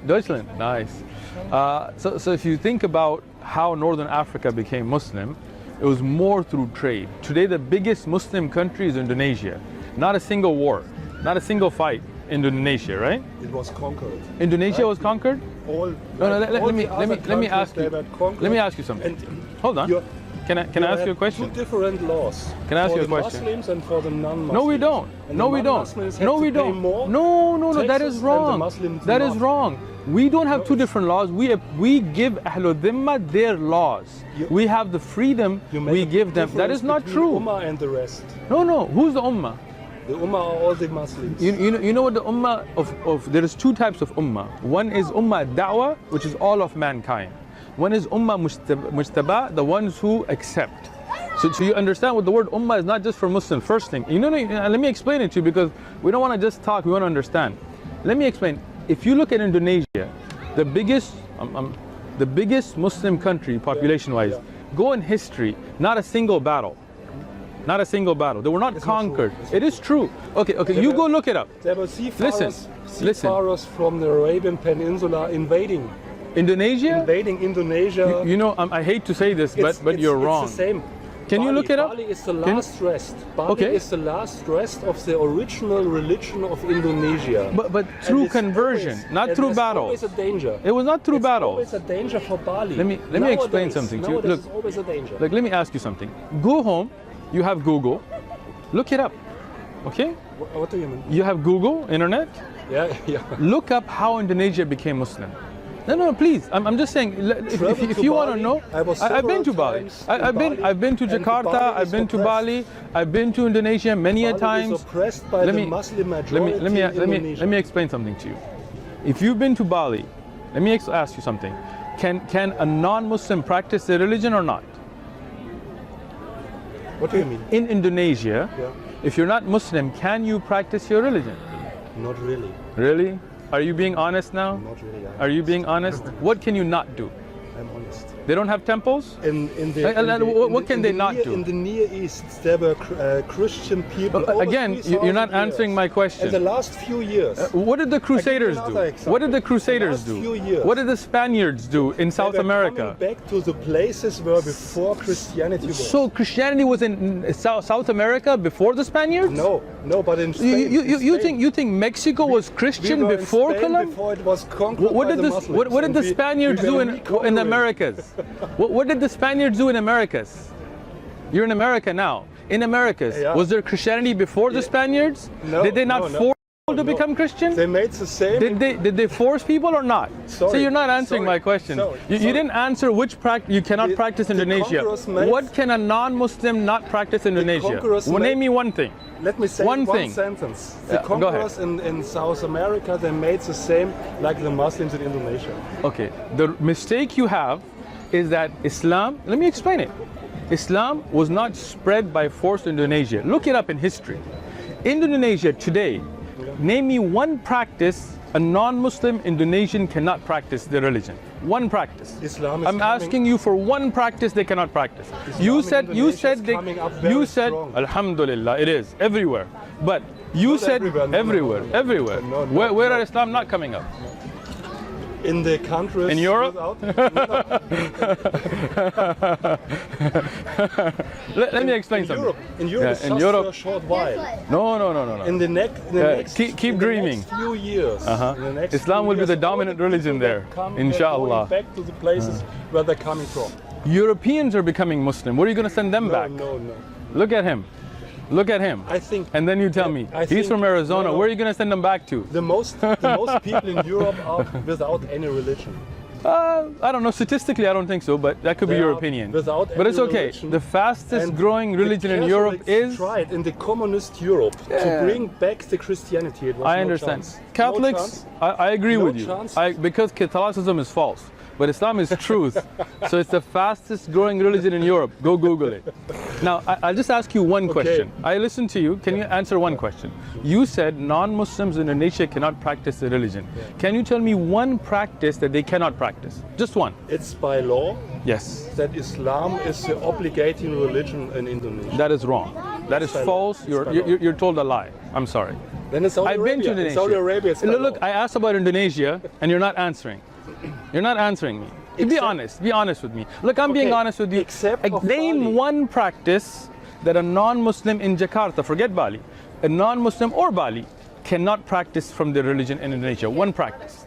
Deutschland, nice. So if you think about how Northern Africa became Muslim, it was more through trade. Today the biggest Muslim country is Indonesia. Not a single war, not a single fight in Indonesia, right? It was conquered. Indonesia was conquered? Let me ask you. Let me ask you something. Hold on. Can I ask you a question? Two different laws. Can I ask you a question? For the Muslims and for the non-Muslims. No, we don't. No, we don't. No, we don't. No, that is wrong. That is wrong. We don't have two different laws. We give Ahlul Dhimma their laws. We have the freedom. We give them. That is not true. Ummah and the rest. No. Who's the Ummah? The Ummah are all the Muslims. You know what the Ummah of there is two types of Ummah. One is Ummah Dawah, which is all of mankind. One is Ummah Mujtaba, the ones who accept. So you understand what the word Ummah is not just for Muslims. First thing, let me explain it to you because we don't want to just talk, we want to understand. Let me explain. If you look at Indonesia, the biggest Muslim country population-wise, go in history, not a single battle. Not a single battle. They were not conquered. It is true. Okay, you go look it up. There were seafarers from the Arabian Peninsula invading Indonesia? Invading Indonesia. You know, I hate to say this, but you're wrong. It's the same. Can you look it up? Bali is the last rest. Bali is the last rest of the original religion of Indonesia. But through conversion, not through battle. Always a danger. It was not through battle. It's always a danger for Bali. Let me explain something to you. Look, it's always a danger. Look, let me ask you something. Go home. You have Google. Look it up. Okay? What do you mean? You have Google, internet. Yeah. Look up how Indonesia became Muslim. No, please. I'm just saying. If you want to know, I've been to Bali. I've been to Jakarta. I've been to Bali. I've been to Indonesia many a times. Let me explain something to you. If you've been to Bali, let me ask you something. Can a non-Muslim practice their religion or not? What do you mean? In Indonesia, if you're not Muslim, can you practice your religion? Not really. Really? Are you being honest now? Not really. Are you being honest? What can you not do? I'm honest. They don't have temples? What can they not do? In the Near East, there were Christian people. Again, you're not answering my question. In the last few years. What did the Crusaders do? What did the Crusaders do? What did the Spaniards do in South America? Coming back to the places where before Christianity was. So Christianity was in South America before the Spaniards? No, but in Spain. You think Mexico was Christian before Columbus? Before it was conquered by the Muslims. What did the Spaniards do in the Americas? What did the Spaniards do in Americas? You're in America now. In Americas, was there Christianity before the Spaniards? No. Did they not force people to become Christian? They made the same. Did they force people or not? Sorry. So you're not answering my question. You didn't answer which you cannot practice in Indonesia. What can a non-Muslim not practice in Indonesia? Name me one thing. Let me say one sentence. The conquerors in South America, they made the same like the Muslims in Indonesia. Okay, the mistake you have is that Islam, let me explain it. Islam was not spread by force in Indonesia. Look it up in history. In Indonesia today, name me one practice a non-Muslim Indonesian cannot practice their religion. One practice. I'm asking you for one practice they cannot practice. You said Alhamdulillah, it is everywhere. But you said everywhere. Where are Islam not coming up? In the countries in Europe. Let me explain something. In Europe, in Europe, for a short while. No. In the next keep dreaming. Next few years, Islam will be the dominant religion there, inshallah. Back to the places where they're coming from. Europeans are becoming Muslim. Where are you going to send them back? No. Look at him. Look at him. And then you tell me. He's from Arizona. Where are you going to send him back to? The most people in Europe are without any religion. I don't know. Statistically, I don't think so, but that could be your opinion. But it's okay. The fastest growing religion in Europe is tried in the communist Europe to bring back the Christianity. It was I understand. Catholics, I agree with you. Because Catholicism is false. but Islam is truth. So it's the fastest growing religion in Europe. Go Google it. Now, I'll just ask you one question. I listened to you. Can you answer one question? You said non-Muslims in Indonesia cannot practice the religion. Can you tell me one practice that they cannot practice? Just one. It's by law. Yes. That Islam is the obligating religion in Indonesia. That is wrong. That is false. You're told a lie. I'm sorry. Then it's Saudi Arabia. I've been to Indonesia. In Saudi Arabia, it's look, I asked about Indonesia, and you're not answering. You're not answering me. Be honest. Be honest with me. Look, I'm being honest with you. Name one practice that a non-Muslim in Jakarta, forget Bali, a non-Muslim or Bali, cannot practice from their religion in Indonesia. One practice.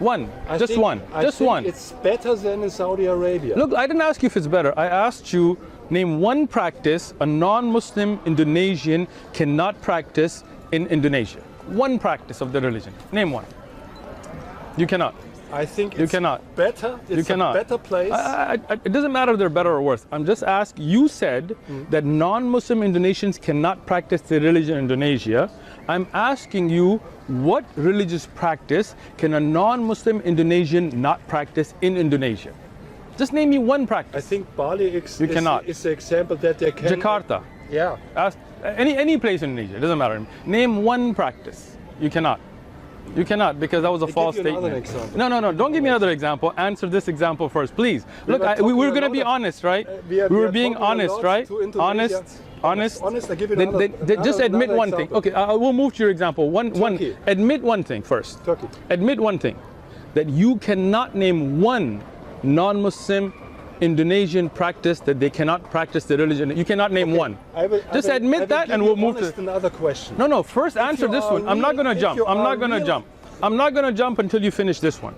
One. Just one. Just one. It's better than in Saudi Arabia. Look, I didn't ask you if it's better. I asked you, name one practice a non-Muslim Indonesian cannot practice in Indonesia. One practice of the religion. Name one. You cannot. I think you cannot. Better. It's a better place. It doesn't matter if they're better or worse. I'm just asking. You said that non-Muslim Indonesians cannot practice the religion in Indonesia. I'm asking you, what religious practice can a non-Muslim Indonesian not practice in Indonesia? Just name me one practice. I think Bali is the example that they can. Jakarta. Yeah. Any place in Indonesia. It doesn't matter. Name one practice. You cannot. You cannot, because that was a false statement. No. Don't give me another example. Answer this example first, please. Look, we were going to be honest, right? We were being honest, right? Honest. I give you just admit one thing. Okay, we'll move to your example. Admit one thing first. Turkey. Admit one thing, that you cannot name one non-Muslim Indonesian practice that they cannot practice the religion. You cannot name one. Just admit that, and we'll move to another question. No. First answer this one. I'm not going to jump. I'm not going to jump. I'm not going to jump until you finish this one.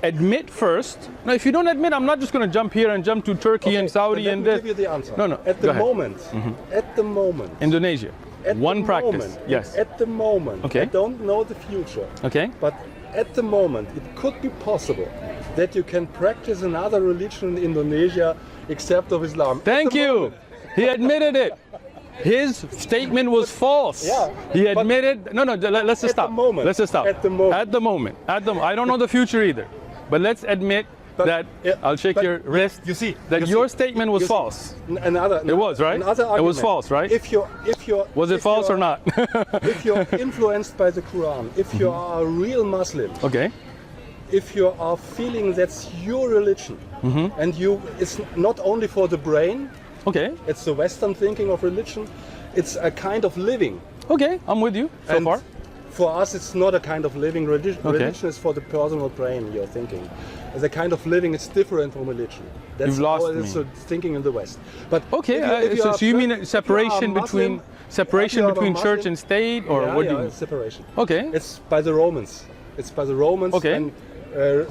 Admit first. Now, if you don't admit, I'm not just going to jump here and jump to Turkey and Saudi and this. Give you the answer. No. At the moment. Indonesia. One practice. Yes. At the moment. Okay. I don't know the future. Okay. But at the moment, it could be possible that you can practice another religion in Indonesia except of Islam. Thank you. He admitted it. His statement was false. Yeah. He admitted. No. Let's just stop. Let's just stop. At the moment. I don't know the future either. But let's admit that I'll shake your wrist. You see that your statement was false. It was, right? It was false, right? If you're was it false or not? If you're influenced by the Quran, if you are a real Muslim, okay. If you are feeling that's your religion, and it's not only for the brain. Okay. It's the Western thinking of religion. It's a kind of living. Okay, I'm with you so far. For us, it's not a kind of living. Religion is for the personal brain, you're thinking. As a kind of living, it's different from religion. You've lost me. It's thinking in the West. But okay, so you mean separation between church and state, or what do you mean? Separation. Okay. It's by the Romans. Okay. And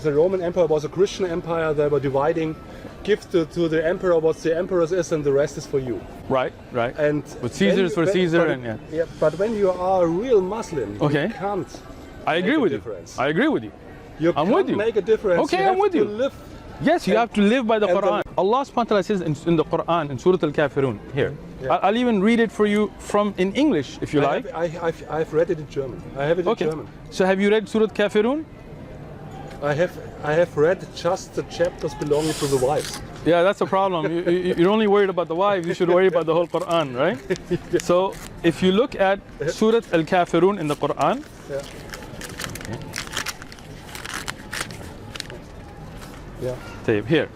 the Roman Empire was a Christian empire. They were dividing. Give to the emperor what the emperor's is, and the rest is for you. Right. And with Caesar's for Caesar, but when you are a real Muslim, you can't. I agree with you. I agree with you. I'm with you. Make a difference. Okay, I'm with you. Yes, you have to live by the Quran. Allah subhanahu wa ta'ala says in the Quran, in Surah Al-Kafirun, here. Yeah. I'll even read it for you in English, if you like. I've read it in German. I have it in German. So have you read Surah Al-Kafirun? I have read just the chapters belonging to the wives. Yeah, that's a problem. You're only worried about the wives. You should worry about the whole Quran, right? Yeah. So if you look at Surah Al-Kafirun in the Quran. Yeah. Here.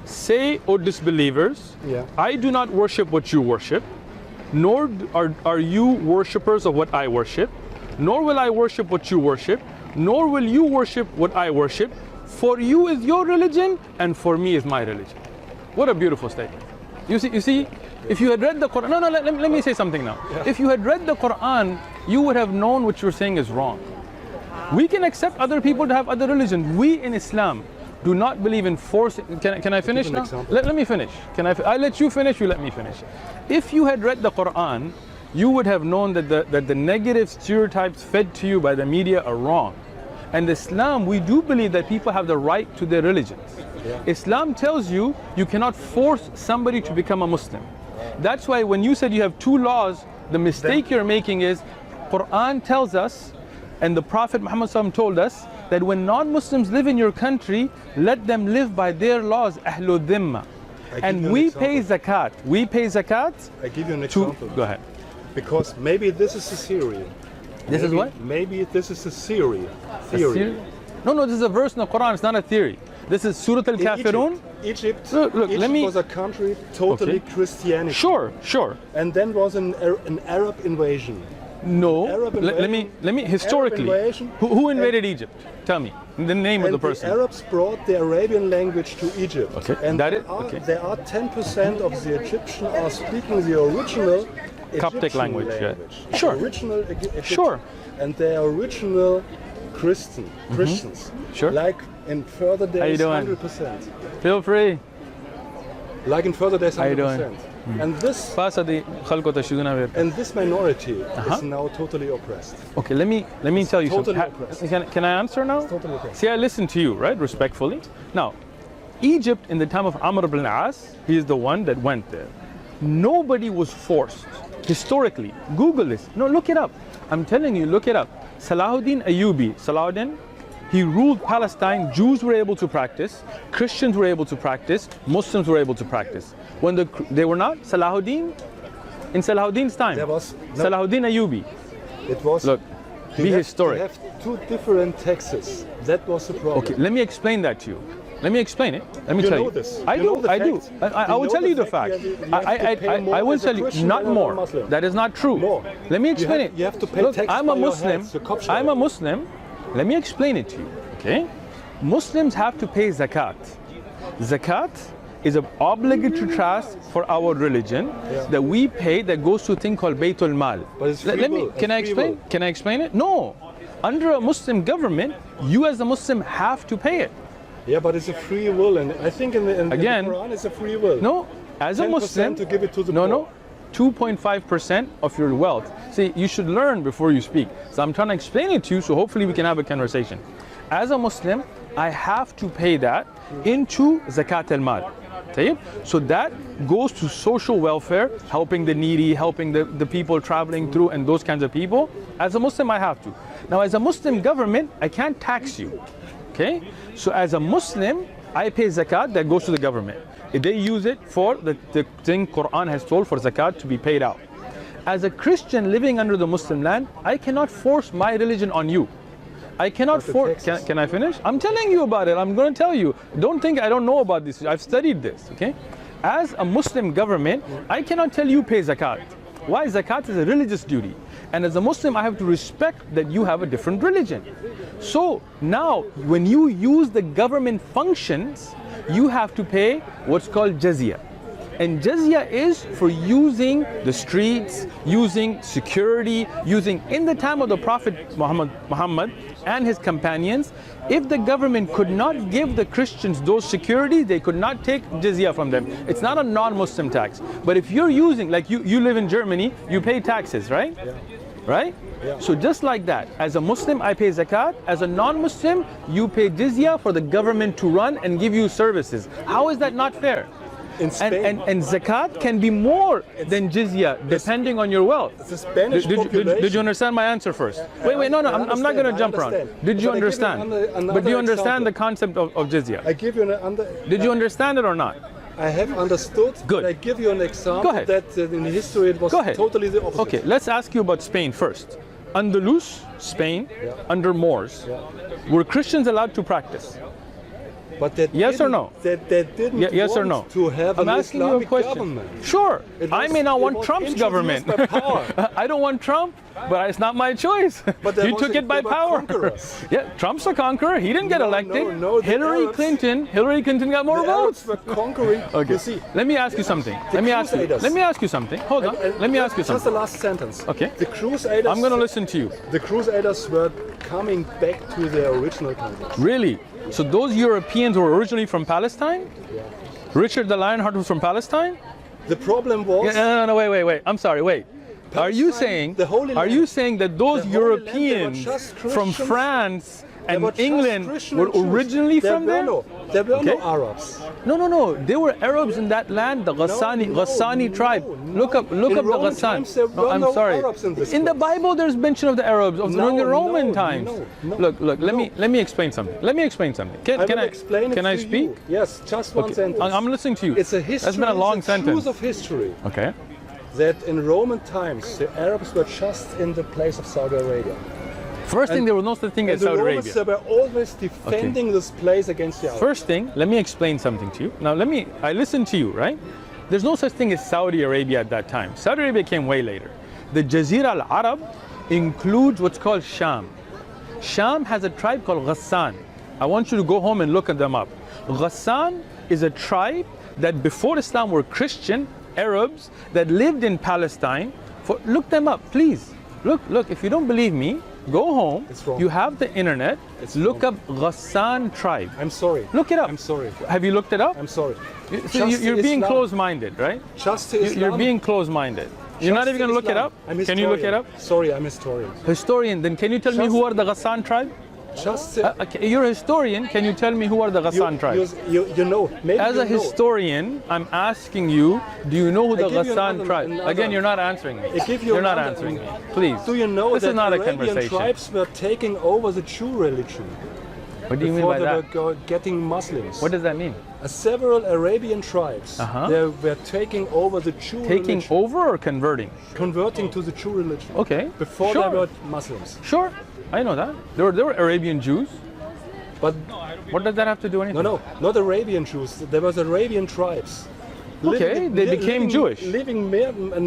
Say, O disbelievers, I do not worship what you worship, nor are you worshippers of what I worship, nor will I worship what you worship, nor will you worship what I worship. For you is your religion, and for me is my religion. What a beautiful statement. You see, if you had read the Quran, let me say something now. Yeah. If you had read the Quran, you would have known what you're saying is wrong. We can accept other people to have other religions. We in Islam do not believe in forcing. Can I finish now? Let me finish. I let you finish, you let me finish. If you had read the Quran, you would have known that the negative stereotypes fed to you by the media are wrong. And Islam, we do believe that people have the right to their religions. Yeah. Islam tells you cannot force somebody to become a Muslim. That's why when you said you have two laws, the mistake you're making is Quran tells us, and the Prophet Muhammad told us, that when non-Muslims live in your country, let them live by their laws, ahlul dhimma. And we pay zakat. We pay zakat. I give you an example. Go ahead. Because maybe this is a theory. This is what? Maybe this is a theory. No, this is a verse in the Quran. It's not a theory. This is Surah Al-Kafirun. Egypt Let was a country totally Christianity. Sure. And then was an Arab invasion. No. Let me historically. Who invaded Egypt? Tell me the name of the person. The Arabs brought the Arabian language to Egypt. Okay. And there are 10% of the Egyptians are speaking the original Coptic Egyptian language. Yeah. Sure. Original Egyptian. Sure. And they are original Christians. Sure. Like in further days, How you doing? 100%. Feel free. Like in further days, 100%. How you doing? And this minority is now totally oppressed. Okay, let me tell you totally something. Can I answer now? Totally oppressed. See, I listen to you, right, respectfully. Now, Egypt in the time of Amr ibn al-As, he is the one that went there. Nobody was forced. Historically, Google this. No, look it up. I'm telling you, look it up. Salahuddin Ayyubi, he ruled Palestine. Jews were able to practice, Christians were able to practice, Muslims were able to practice. When they were not, in Salahuddin's time, there was Salahuddin Ayyubi. It was. Look, be historic. They have two different taxes. That was the problem. Okay, let me explain that to you. Let me explain it. Let me tell you. This. I do. I will tell you the fact. I will tell you, not more. That is not true. More. Let me explain it. You have to pay Look, tax. I'm a Muslim. I'm a Muslim. Let me explain it to you. Okay? Muslims have to pay zakat. Zakat is an obligatory tax for our religion that we pay, that goes to a thing called Baytul Mal. But it's free Can I explain? Can I explain it? No. Under a Muslim government, you as a Muslim have to pay it. Yeah, but it's a free will, and I think in the Quran it's a free will. No, as a Muslim, to give it to the poor. 2.5% of your wealth. See, you should learn before you speak. So I'm trying to explain it to you, so hopefully we can have a conversation. As a Muslim, I have to pay that into zakat al-mal. So that goes to social welfare, helping the needy, helping the people traveling through, and those kinds of people. As a Muslim, I have to. Now, as a Muslim government, I can't tax you. Okay? So as a Muslim, I pay zakat that goes to the government. They use it for the thing Quran has told for zakat to be paid out. As a Christian living under the Muslim land, I cannot force my religion on you. I cannot force. Can I finish? I'm telling you about it. I'm going to tell you. Don't think I don't know about this. I've studied this. Okay? As a Muslim government, I cannot tell you pay zakat. Why? Zakat is a religious duty. And as a Muslim, I have to respect that you have a different religion. So now, when you use the government functions, you have to pay what's called jizya. And jizya is for using the streets, using security, using in the time of the Prophet Muhammad and his companions. If the government could not give the Christians those security, they could not take jizya from them. It's not a non-Muslim tax. But if you're using, like you live in Germany, you pay taxes, right? Yeah. Right? Yeah. So just like that, as a Muslim, I pay zakat. As a non-Muslim, you pay jizya for the government to run and give you services. How is that not fair? In Spain, and zakat can be more than jizya depending on your wealth. The Spanish population. Did you understand my answer first? Wait, no, I'm not going to jump around. Did you understand? But do you understand the concept of jizya? I give you Did you understand it or not? I have understood. Good. But I give you an example that in history it was totally the opposite. Okay, let's ask you about Spain first. Andalus, Spain, under Moors, were Christians allowed to practice? But that yes or no? That didn't yes want or no? To have I'm an asking Islamic you a question. Government. Sure. I may not want Trump's government. By power. I don't want Trump, but it's not my choice. But you took it by power. Yeah, Trump's a conqueror. He didn't get elected. No, Hillary Clinton got more votes. Were conquering. Okay. You see, let me ask you something. Let me ask you something. Hold on. Let me ask you something. Just the last sentence. Okay. The Crusaders. I'm going to listen to you. The Crusaders were coming back to their original countries. Really? So those Europeans were originally from Palestine? Yeah. Richard the Lionheart was from Palestine? The problem was... No, wait. I'm sorry, wait. Are you saying that those Europeans from France and were just England Christian were and Jews. originally from there? There were no Okay. Arabs. No. They were Arabs in that land, the Ghassani tribe. Look up In the Roman Ghassan. times, there were I'm no sorry. Arabs in this In the place. Bible, there's mention of the Arabs during the Roman times. No. Look. Let me explain something. Let me explain something. Can I explain it Can I to speak? you. Yes, just one Okay. sentence. I'm listening to you. It's a history. That's been a long it's sentence. truth of history. Okay. That in Roman times, the Arabs were just in the place of Saudi Arabia. First thing, there was no such thing as And the Saudi Romans, Arabia. they were always defending this place against the Arabs. First thing, let me explain something to you. Now, I listened to you, right? There's no such thing as Saudi Arabia at that time. Saudi Arabia came way later. The Jazira al-Arab includes what's called Sham. Sham has a tribe called Ghassan. I want you to go home and look at them up. Ghassan is a tribe that before Islam were Christian Arabs that lived in Palestine. Look them up, please. Look, if you don't believe me, go home. It's wrong. You have the internet. Look wrong. up Ghassan tribe. I'm sorry. Look it up. I'm sorry. Have you looked it up? I'm sorry. So you're being Islam. close-minded, right? Just to You're Islam. being close-minded. You're not even going to look it up? Can you look it up? Sorry, I'm historian. Historian, then can you tell me Just- who are the Ghassan tribe? Just Okay, you're a historian. Can you tell me who are the Ghassan tribe? you know. Maybe As you a know. historian, I'm asking you, do you know who the give you Ghassan another- tribe? another- Again, you're not answering me. I give you You're not another- answering me. Please. Do you know this that is not a Arabian conversation. tribes were taking over the Jew religion What do you mean before by they that? were getting Muslims? What does that mean? Several Arabian tribes they were taking over the Jew Taking religion, over or converting? converting to the Jew religion. Okay. Before sure. they were Muslims. Sure, I know that. There were Arabian Jews. But What does that have to do anything? no, not Arabian Jews. There was Arabian tribes. Okay, they became Jewish. Living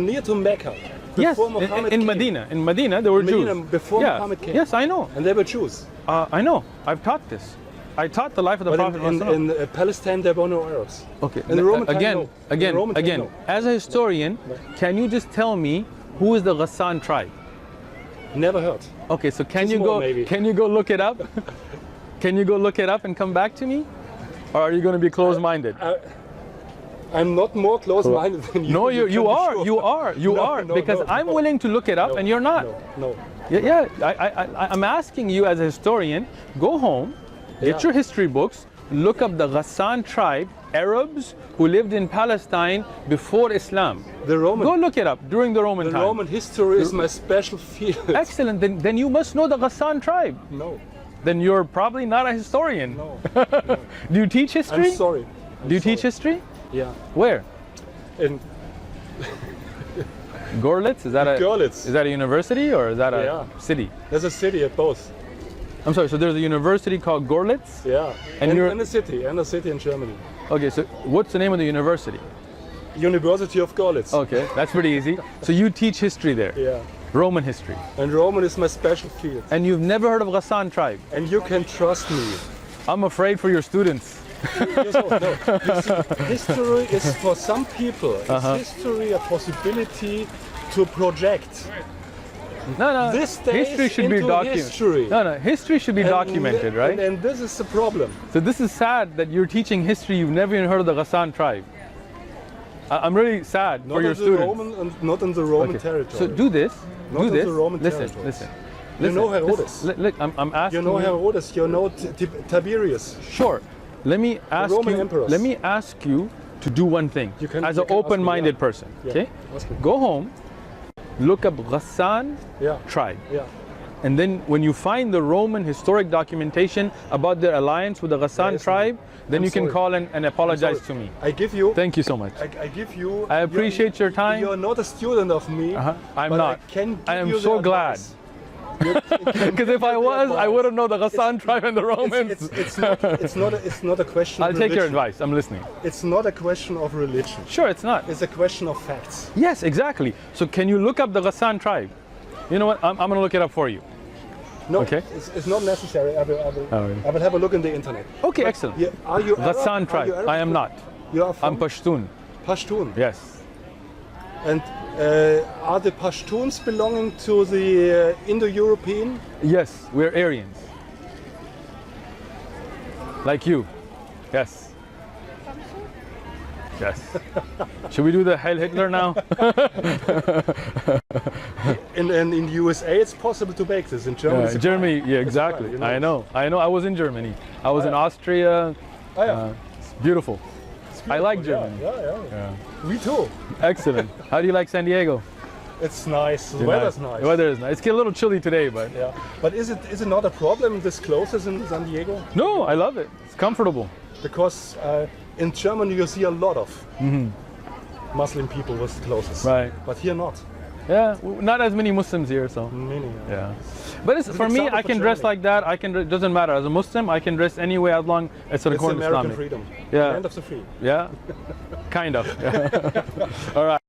near to Mecca. Yes, Before Muhammad in came. Medina. In Medina, there were Medina, Jews. before yeah. Muhammad came. Yes, I know. And they were Jews. I know. I've taught this. I taught the life of the But Prophet. in Palestine, there were no Arabs. Okay. In the Roman time, again, no. In the Roman time, again. no. As a historian, can you just tell me who is the Ghassan tribe? Never heard. Okay, so can Too you small, go? maybe. Can you go look it up? Can you go look it up and come back to me, or are you going to be closed-minded? I'm not more close-minded than you. No, you can be are. sure. You are. You No, are. no, Because no, I'm no. willing to look it up, No, and you're not. No. Yeah. I'm asking you as a historian, go home, get Yeah. your history books, look up the Ghassan tribe, Arabs who lived in Palestine before Islam. The Roman. Go look it up during the Roman The time. Roman history is my special field. Excellent. Then you must know the Ghassan tribe. No. Then you're probably not a historian. No. Do you teach history? I'm sorry. Do you teach history? Yeah. Where? In Görlitz? Is that a Görlitz. Is that a university or is that a Yeah. city? There's a city at both. I'm sorry. So there's a university called Görlitz. Yeah. And you're- in a city in Germany. Okay. So what's the name of the university? University of Görlitz. Okay, that's pretty easy. So you teach history there, Yeah. Roman history, And Roman is my special field. and you've never heard of Ghassan tribe. And you can trust me. I'm afraid for your students. You see, history is for some people. Uh-huh. It's history a possibility to project. No. This stays history should be into documented. history. No. History should be documented, right? And this is the problem. So this is sad that you're teaching history. You've never even heard of the Ghassan tribe. I'm really sad for your students. Not in the Roman Okay. territory. So do this. Not do in this. the Roman listen. territories. Listen. You know listen, Herodes. Look, I'm asking You know you. Herodes. You know Tiberius. Sure. Let me ask Roman you. emperors. Let me ask you to do one thing. You can- as you an can ask me, open-minded yeah. person. Yeah, Okay. ask me. Go home. Look up Ghassan Yeah. tribe. Yeah. And then when you find the Roman historic documentation about their alliance with the Ghassan Yes, tribe, then I'm you can sorry. call and apologize to Sorry. me. I give you. Thank you so much. I give you. I appreciate your time. You're not a student of me. I'm but not. I can give I am you so the glad. advice. Because if I was, I wouldn't know the Ghassan tribe and the Romans. It's not a question. I'll of take your religion. advice. I'm listening. It's not a question of religion. Sure, it's not. It's a question of facts. Yes, exactly. So can you look up the Ghassan tribe? You know what? I'm going to look it up for you. No, Okay. it's not necessary. I yeah. will have a look in the internet. Okay, But excellent. Are you Arab? Ghassan Are tribe. you Arab? I am not. You are from I'm Pashtun. Pashtun. Yes. And are the Pashtuns belonging to the Indo-European? Yes, we're Aryans. Like you. Yes. Yes. Should we do the Heil Hitler now? in the USA, it's possible to bake this. In Germany, it's Germany, fine. yeah, It's exactly. fine, you know. I know. I was in Germany. I was in yeah. Austria. Oh, yeah. It's beautiful. I like Germany. Yeah. We too. Excellent. How do you like San Diego? It's nice. The weather's nice. The weather is nice. It's a little chilly today, but Yeah. But is it not a problem, this clothes in San Diego? no, I love it. It's comfortable. Because in Germany you see a lot of Muslim people with clothes. Right. But here not. Yeah, not as many Muslims here, so. Many. Yeah. But it's, for me, example I for can dress Germany. like that. It doesn't matter. As a Muslim, I can dress any way as long as it's It's according to American Islamic. freedom. Yeah. Land of the free. Yeah, kind of. All right.